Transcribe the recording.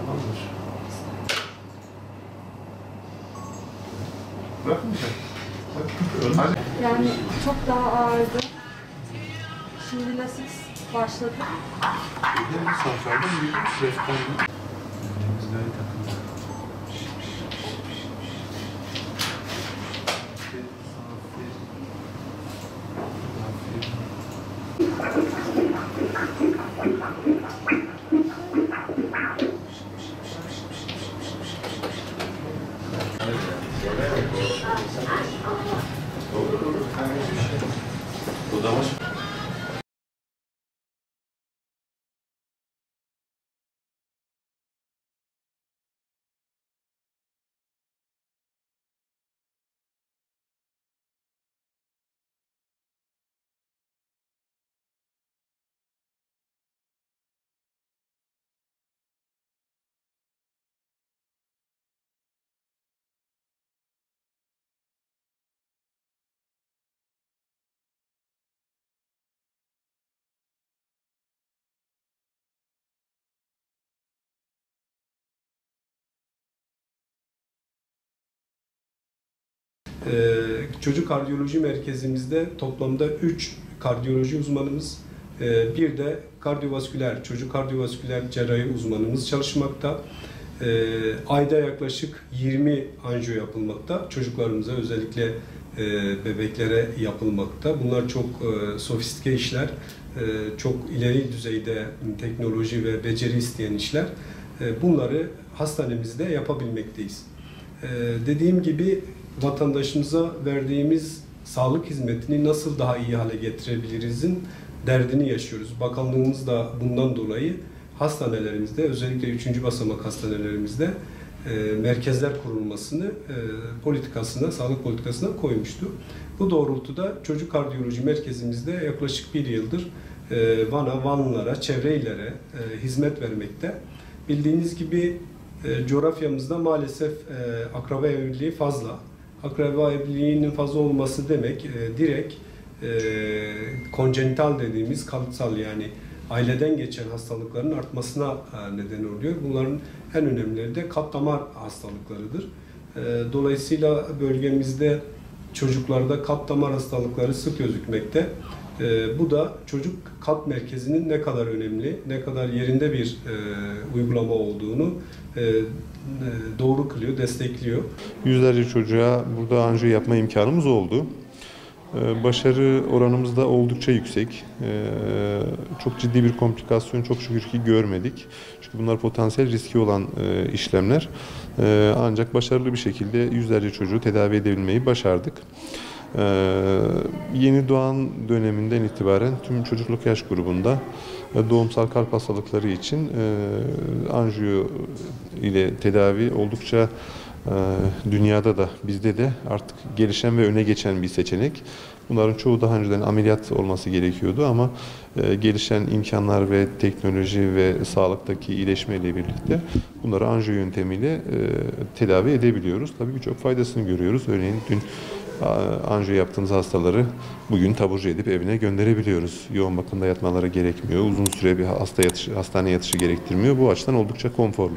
Tamamdır. Bırakın mı? Yani çok daha ağırdı. Şimdi lasik başladı. Benim saflardan bir süreçten elimizden takıldı. Bu da var. Çocuk kardiyoloji merkezimizde toplamda 3 kardiyoloji uzmanımız, bir de çocuk kardiyovasküler cerrahi uzmanımız çalışmakta. Ayda yaklaşık 20 anjiyo yapılmakta. Çocuklarımıza, özellikle bebeklere yapılmakta. Bunlar çok sofistike işler, çok ileri düzeyde teknoloji ve beceri isteyen işler. Bunları hastanemizde yapabilmekteyiz. Dediğim gibi vatandaşımıza verdiğimiz sağlık hizmetini nasıl daha iyi hale getirebilirizin derdini yaşıyoruz. Bakanlığımız da bundan dolayı hastanelerimizde, özellikle 3. basamak hastanelerimizde merkezler kurulmasını sağlık politikasına koymuştu. Bu doğrultuda çocuk kardiyoloji merkezimizde yaklaşık 1 yıldır Vanlılara, çevre illere hizmet vermekte. Bildiğiniz gibi coğrafyamızda maalesef akraba evliliği fazla. Akraba evliliğinin fazla olması demek direkt konjenital dediğimiz kalıtsal, yani aileden geçen hastalıkların artmasına neden oluyor. Bunların en önemlileri de kalp damar hastalıklarıdır. Dolayısıyla bölgemizde çocuklarda kalp damar hastalıkları sık gözükmekte. Bu da çocuk kalp merkezinin ne kadar önemli, ne kadar yerinde bir uygulama olduğunu doğru kılıyor, destekliyor. Yüzlerce çocuğa burada anjiyo yapma imkanımız oldu. Başarı oranımız da oldukça yüksek. Çok ciddi bir komplikasyon çok şükür ki görmedik. Çünkü bunlar potansiyel riski olan işlemler. Ancak başarılı bir şekilde yüzlerce çocuğu tedavi edebilmeyi başardık. Yeni doğan döneminden itibaren tüm çocukluk yaş grubunda doğumsal kalp hastalıkları için anjiyo ile tedavi oldukça dünyada da bizde de artık gelişen ve öne geçen bir seçenek. Bunların çoğu daha önceden ameliyat olması gerekiyordu ama gelişen imkanlar ve teknoloji ve sağlıktaki iyileşmeyle birlikte bunları anjiyo yöntemiyle tedavi edebiliyoruz. Tabii birçok faydasını görüyoruz. Örneğin dün anjiyo yaptığımız hastaları bugün taburcu edip evine gönderebiliyoruz. Yoğun bakımda yatmaları gerekmiyor. Uzun süre bir hastane yatışı gerektirmiyor. Bu açıdan oldukça konforlu.